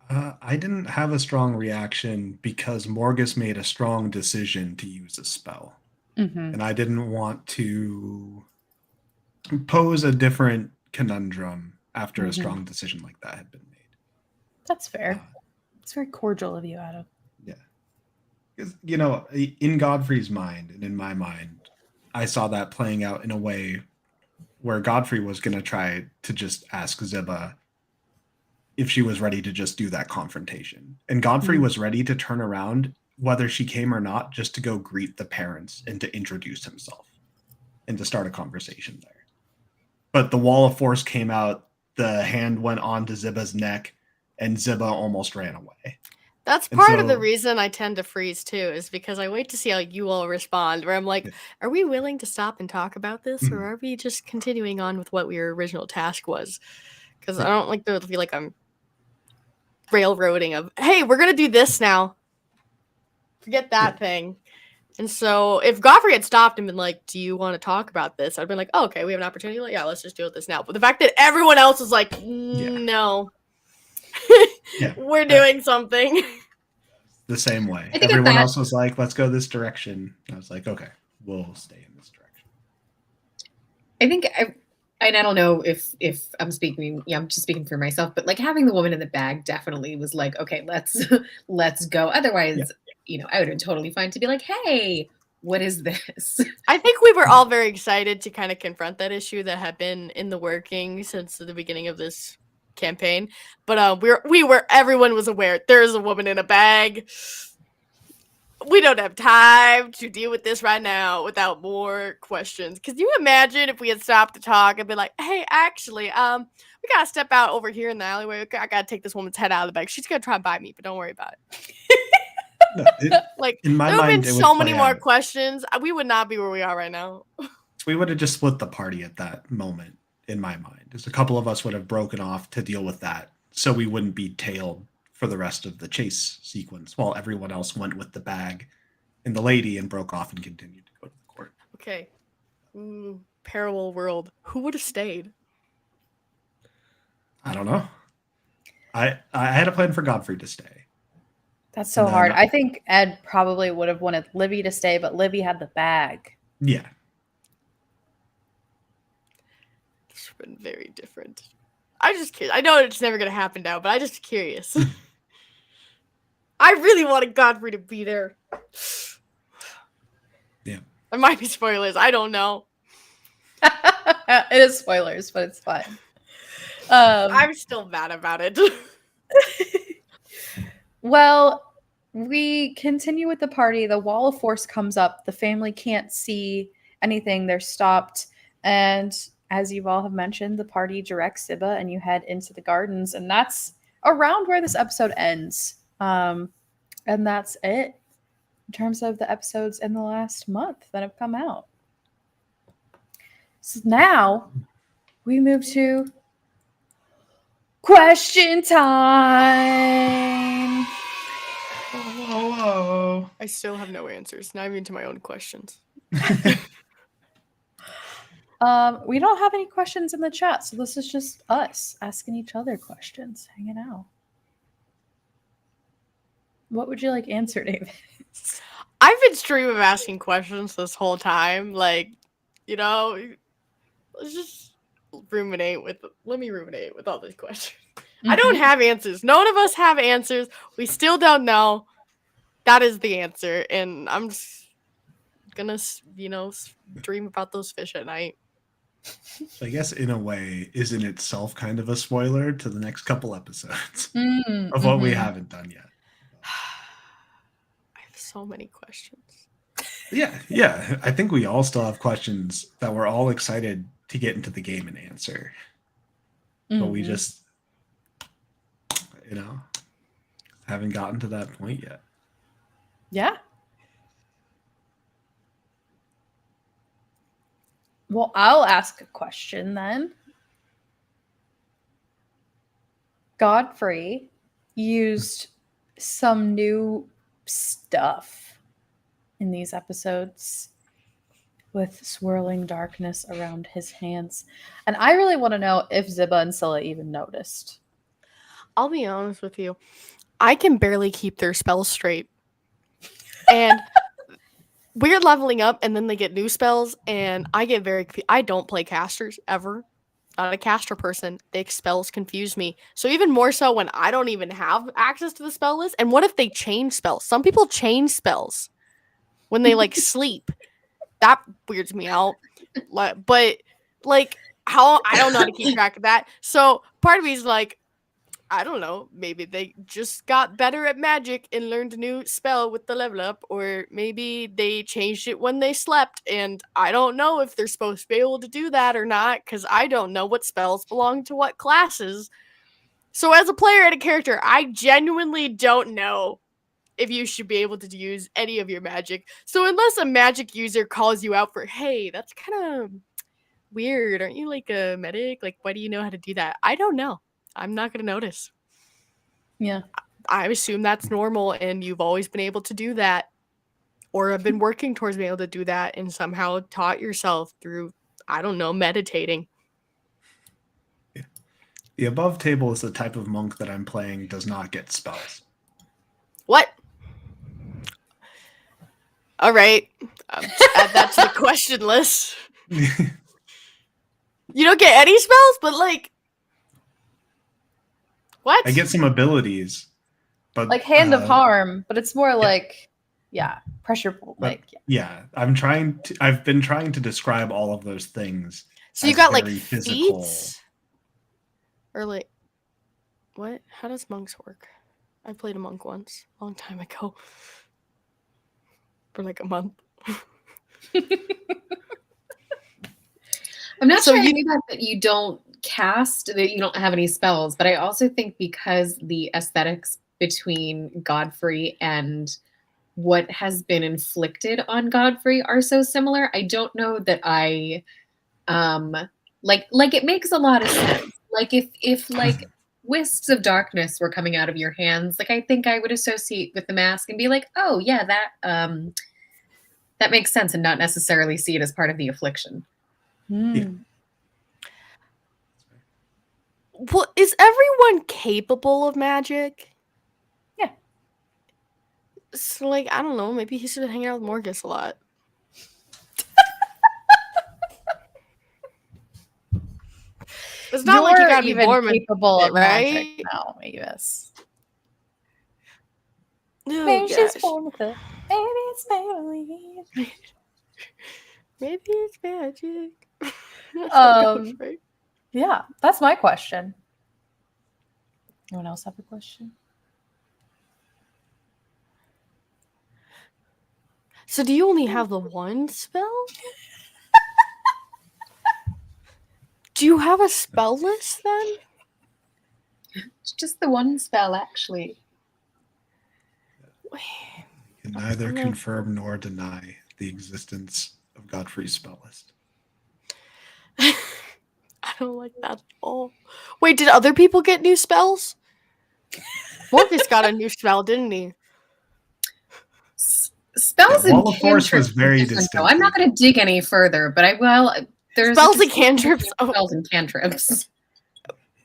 I didn't have a strong reaction because Morgus made a strong decision to use a spell. And I didn't want to pose a different conundrum after a strong decision like that had been made. That's fair. It's very cordial of you, Adam. Yeah. Because, you know, in Godfrey's mind and in my mind, I saw that playing out in a way where Godfrey was going to try to just ask Ziba if she was ready to just do that confrontation. And Godfrey was ready to turn around, whether she came or not, just to go greet the parents and to introduce himself and to start a conversation there. But the wall of force came out, the hand went onto Ziba's neck, and Ziba almost ran away. That's part of the reason I tend to freeze too, is because I wait to see how you all respond, where I'm like, are we willing to stop and talk about this, or are we just continuing on with what your original task was? Because I don't like to feel like I'm railroading of, hey, we're going to do this now. Forget that thing. And so if Godfrey had stopped and been like, do you want to talk about this? I'd been like, oh, okay, we have an opportunity. Like, yeah, let's just do this now. But the fact that everyone else was like, no, we're doing something. The same way. Everyone else was like, let's go this direction. I was like, okay, we'll stay in this direction. I think and I don't know if I'm speaking, I'm just speaking for myself, but like having the woman in the bag definitely was like, okay, let's go. Otherwise, I would have been totally fine to be like, hey, what is this? I think we were all very excited to kind of confront that issue that had been in the working since the beginning of this campaign. But everyone was aware there's a woman in a bag. we don't have time to deal with this right now without more questions. Can you imagine if we had stopped to talk and been like, hey, actually, we gotta step out over here in the alleyway. I gotta take this woman's head out of the bag. She's gonna try and bite me, but don't worry about it. No, Like, in my there would have mind, been it would so many play more out. questions. We would not be where we are right now. We would have just split the party at that moment, in my mind. There's a couple of us would have broken off to deal with that, so we wouldn't be tailed for the rest of the chase sequence, while everyone else went with the bag and the lady and broke off and continued to go to the court. Okay. Parallel world. Who would have stayed? I don't know. I had a plan for Godfrey to stay. That's so No, hard. no. I think Ed probably would have wanted Livy to stay, but Livy had the bag. Yeah. This would have been very different. I just curious. I know it's never gonna happen now, but I just curious. I really wanted Godfrey to be there. Yeah. There might be spoilers. I don't know. It is spoilers, but it's fine. I'm still mad about it. Well, we continue with the party. The wall of force comes up. The family can't see anything. They're stopped. And as you all have mentioned, the party directs Ziba and you head into the gardens. And that's around where this episode ends. And that's it in terms of the episodes in the last month that have come out. So now we move to question time. Hello. I still have no answers, not even to my own questions. We don't have any questions in the chat, so this is just us asking each other questions, hanging out. What would you like answered, David? I've been stream of asking questions this whole time. Like, let's just let me ruminate with all these questions. I don't have answers. None of us have answers. We still don't know. That is the answer. And I'm just gonna, dream about those fish at night. I guess in a way is in itself kind of a spoiler to the next couple episodes of what we haven't done yet. I have so many questions. Yeah. I think we all still have questions that we're all excited to get into the game and answer. But we just, haven't gotten to that point yet. Yeah. Well, I'll ask a question then. Godfrey used some new stuff in these episodes with swirling darkness around his hands. And I really want to know if Ziba and Scylla even noticed. I'll be honest with you. I can barely keep their spells straight. And we're leveling up and then they get new spells and I get I don't play casters ever. Not a caster person. The spells confuse me. So even more so when I don't even have access to the spell list. And what if they change spells? Some people change spells when they sleep. That weirds me out. But how I don't know how to keep track of that. So part of me is I don't know, maybe they just got better at magic and learned a new spell with the level up, or maybe they changed it when they slept, and I don't know if they're supposed to be able to do that or not, because I don't know what spells belong to what classes. So as a player and a character, I genuinely don't know if you should be able to use any of your magic. So unless a magic user calls you out for, hey, that's kind of weird, aren't you a medic? Why do you know how to do that? I don't know. I'm not going to notice. Yeah. I assume that's normal and you've always been able to do that or have been working towards being able to do that and somehow taught yourself through, I don't know, meditating. Yeah. The above table is the type of monk that I'm playing does not get spells. What? All right. Add that to the question list. You don't get any spells, but what? I get some abilities, but Hand of Harm, but it's more pressure. Yeah, I've been trying to describe all of those things. So you got physical. feats? Or what? How does monks work? I played a monk once, a long time ago. for like a month. I'm not So sure I you- knew that you don't cast, that you don't have any spells, but I also think because the aesthetics between Godfrey and what has been inflicted on Godfrey are so similar, I don't know that I like it makes a lot of sense. Like if like wisps of darkness were coming out of your hands, like I think I would associate with the mask and be like, oh yeah, that makes sense, and not necessarily see it as part of the affliction. Yeah. Well, is everyone capable of magic? Yeah. So, like, I don't know. Maybe he should hang out with Morgus a lot. It's not like you gotta be even born with capable it, of magic right? now, Mavis. Oh, Maybe she's gosh. born with it. Maybe it's family. Maybe it's magic. Right? Yeah, that's my question. Anyone else have a question? So do you only have the one spell? Do you have a spell list then? It's just the one spell, actually. Can neither confirm nor deny the existence of Godfrey's spell list. I don't like that at all. Wait, did other people get new spells? Morgus got a new spell, didn't he? Spells Yeah, and Wall of Force was cantrips very are different, though. distinct. I'm not going to dig any further, but I will. There's Spells a and cantrips. distinction between spells and cantrips.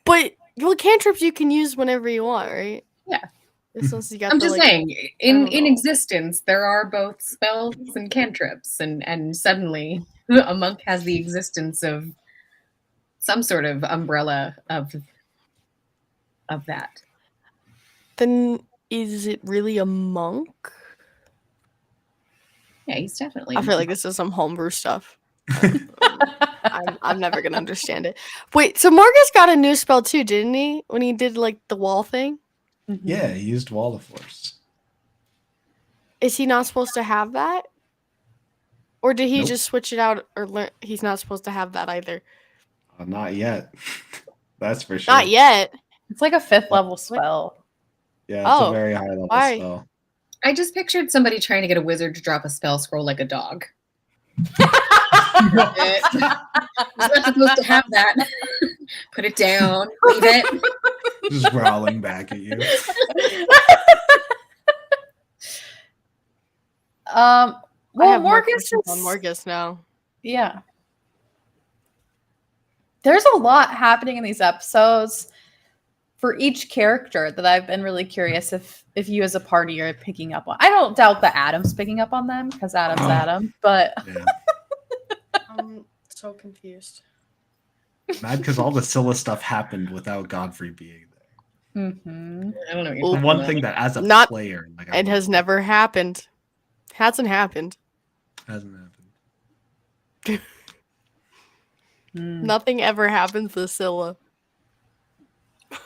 But well, cantrips you can use whenever you want, right? Yeah. Since you got I'm the, just like, saying, I in don't know. existence, there are both spells and cantrips, and suddenly a monk has the existence of some sort of umbrella of that. Then is it really a monk? Yeah, he's definitely. I feel like this is some homebrew stuff. I'm never gonna understand it. Wait, so Morgus got a new spell too, didn't he? When he did like the wall thing? Yeah, he used Wall of Force. Is he not supposed to have that? Or did he Nope. just switch it out? Or learn he's not supposed to have that either? Not yet. That's for sure. Not yet. It's like a 5th level spell. Yeah, it's Oh, a very high level why? spell. I just pictured somebody trying to get a wizard to drop a spell scroll like a dog. He's not supposed to have that. Put it down. Leave it. Just growling back at you. I Well, have more Morgus questions is on Morgus now. yeah. There's a lot happening in these episodes for each character that I've been really curious if you as a party are picking up on. I don't doubt that Adam's picking up on them because Adam's Adam, but Yeah. I'm so confused. Mad because all the Scylla stuff happened without Godfrey being there. Mhm. I don't know what you're Well, The talking one about. thing that as a Not- player, like It has never happened. Hasn't happened. hasn't happened. Nothing ever happens to Scylla.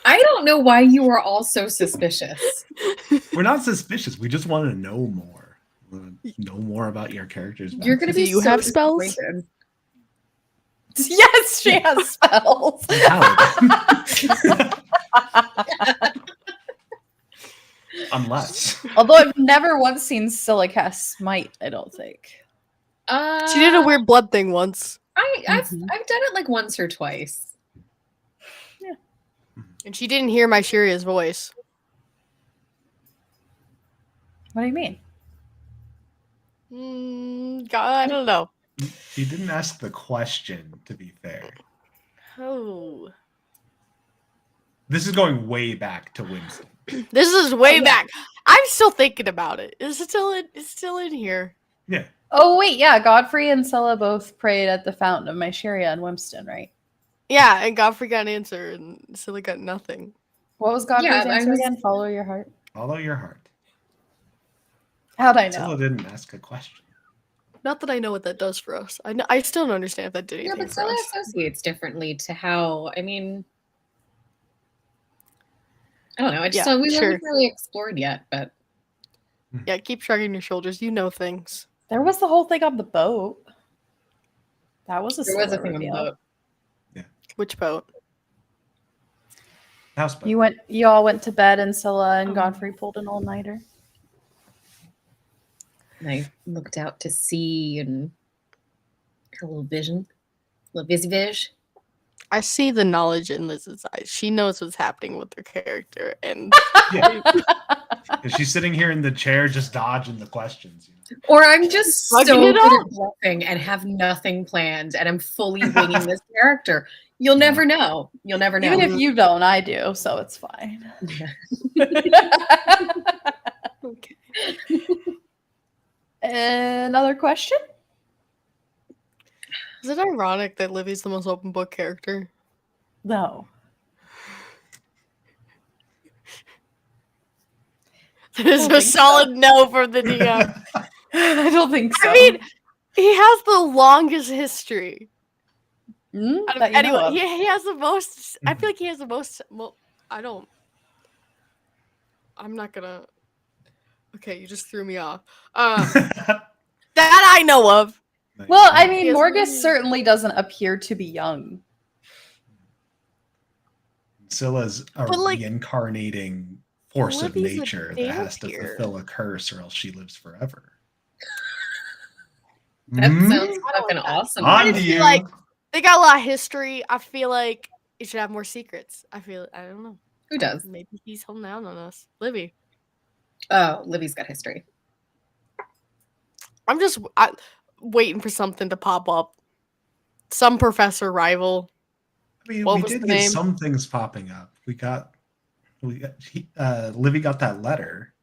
I don't know why you were all so suspicious. We're not suspicious. We just want to know more. We want to know more about your characters. You're going to Do be you so have spells? disappointed. Yes, she has spells. Unless. Although I've never once seen Scylla cast Smite, I don't think. She did a weird blood thing once. I've done it like once or twice. And she didn't hear my Shiria's voice. What do you mean? God, I don't know. He didn't ask the question, to be fair. Oh. This is going way back to Winston. This is way yeah. back. I'm still thinking about it. It's still in here. Yeah. Oh wait, yeah, Godfrey and Scylla both prayed at the fountain of Mysheria in Winston, right? Yeah, and Godfrey got an answer, and Scylla got nothing. What was Godfrey's Yeah, I answer was- again? Follow your heart. Follow your heart. How'd I know? Scylla didn't ask a question. Not that I know what that does for us. I still don't understand if that did Yeah, anything but for Scylla us. associates differently to how, I mean, I don't know. I just Yeah, we sure. haven't really explored yet, but Yeah, keep shrugging your shoulders. You know things. There was the whole thing on the boat. That was a There was a Scylla thing on the reveal. boat. Which boat? Houseboat. You all went to bed, and Scylla and Godfrey pulled an all-nighter. And I looked out to sea and her little vision. Little vision. I see the knowledge in Liz's eyes. She knows what's happening with her character, and Yeah. And she's sitting here in the chair just dodging the questions. Or I'm just so Slugging it good off. at bluffing and have nothing planned and I'm fully winging this character. You'll never know. You'll never know. Even if you don't, I do, so it's fine. Yeah. okay. Another question? Is it ironic that Livy's the most open book character? No. That is don't a think so. solid no from the DM. I don't think so. I mean, he has the longest history. Out of that you know anyone. of. He has the most. I feel like he has the most. Well, I don't. I'm not gonna. Okay, you just threw me off. That I know of. Well, I mean, He has Morgus really- certainly doesn't appear to be young. Scylla's a But, like, reincarnating force of Livy's a nature that has to vampire. fulfill a curse or else she lives forever. That Hmm? sounds I don't fucking like that. awesome. On just to feel you. like- They got a lot of history. I feel like it should have more secrets. I don't know. Who does? Maybe he's holding out on us. Livy. Oh, Livy's got history. I'm just waiting for something to pop up. Some professor rival. I mean, What we was did the get name? some things popping up. Livy got that letter.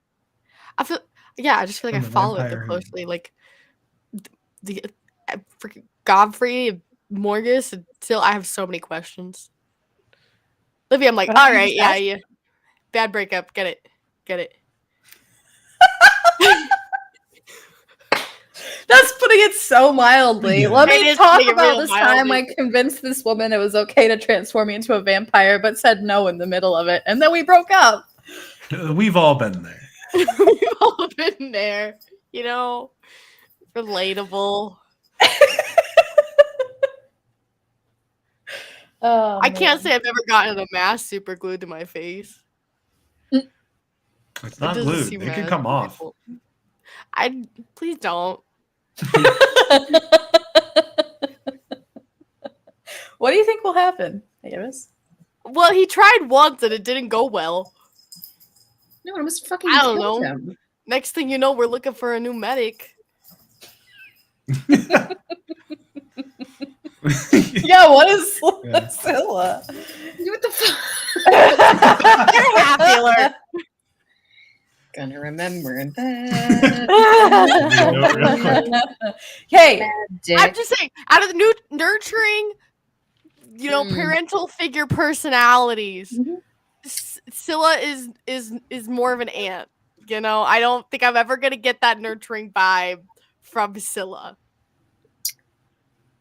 I just feel like From I the follow it vampire too who- closely. Like the freaking Godfrey, Morgus, until I have so many questions. Livy, I'm like, Why don't all you right, just yeah, ask- yeah. Bad breakup, get it. That's putting it so mildly. Yeah. Let It me is talk putting it about real this time mildly. I convinced this woman it was okay to transform me into a vampire, but said no in the middle of it, and then we broke up. We've all been there. We've all been there, you know. Relatable. Oh, I can't man. say I've ever gotten a mask super glued to my face. It's It not doesn't glued. seem It could as come off. relatable. Please don't. What do you think will happen, Avis? Well, he tried once and it didn't go well. No, I almost fucking I don't killed know. him. Next thing you know, we're looking for a new medic. Yeah, what is Yeah. Scylla? What the fuck? You're happy alert. Gonna remember that. Real quick. Hey, Dick. I'm just saying, out of the new nurturing, parental figure personalities, Mhm. Scylla is more of an aunt. You know, I don't think I'm ever gonna get that nurturing vibe from Scylla.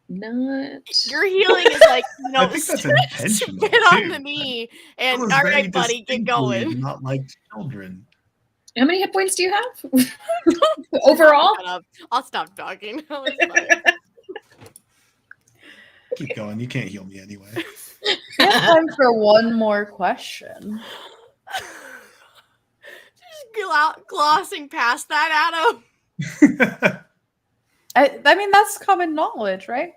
Not. Your healing is like, I think that's intentional, spit on too. the knee, That and was all very right, buddy, get distinctly going. Not like children. How many hit points do you have? Overall? Shut up. I'll stop talking. It's fine. Keep going. You can't heal me anyway. we have time for one more question. Just glossing past that, Adam. I mean, that's common knowledge, right?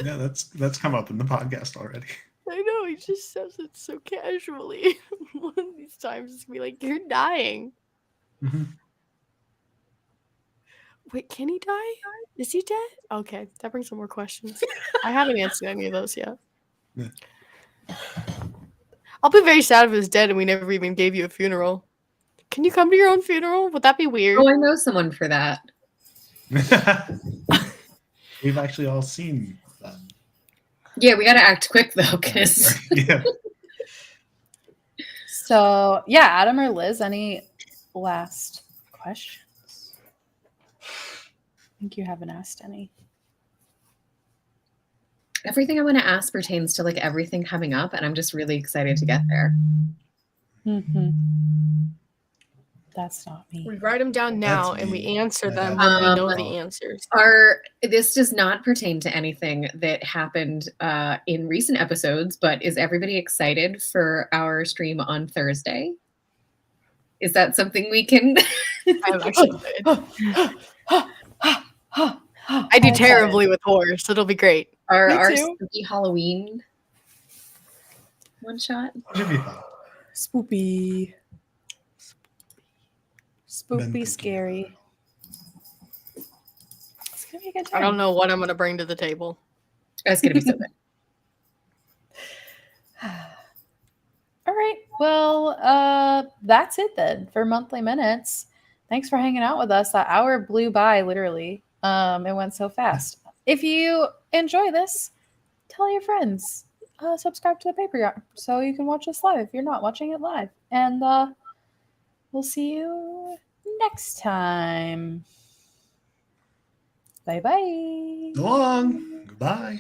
Yeah, that's come up in the podcast already. I know, he just says it so casually. One of these times it's gonna be like, you're dying. Mhm. Wait, can he die? Is he dead? Okay, that brings some more questions. I haven't answered any of those yet. Yeah. I'll be very sad if he's dead and we never even gave you a funeral. Can you come to your own funeral? Would that be weird? Oh, I know someone for that. We've actually all seen them. Yeah, we gotta act quick though, because Yeah. So, yeah, Adam or Liz, any last questions? I think you haven't asked any. everything I want to ask pertains to like everything coming up, and I'm just really excited to get there. Mm-hmm. That's not me. We write them down now That's and we me. answer I them have when we it. know the answers. This does not pertain to anything that happened in recent episodes, but is everybody excited for our stream on Thursday? Is that something we can? I'm actually excited. I do terribly with horror, so it'll be great. Our too. spooky Halloween one shot. Should be fun. Spoopy. Been Spoopy thinking scary. It's gonna be a good I time. don't know what I'm going to bring to the table. That's gonna be so good. All right. Well, that's it then for monthly minutes. Thanks for hanging out with us. That hour blew by literally. It went so fast. If you enjoy this, tell your friends. Subscribe to the Patreon so you can watch us live if you're not watching it live. And we'll see you next time. Bye bye. So long. Goodbye.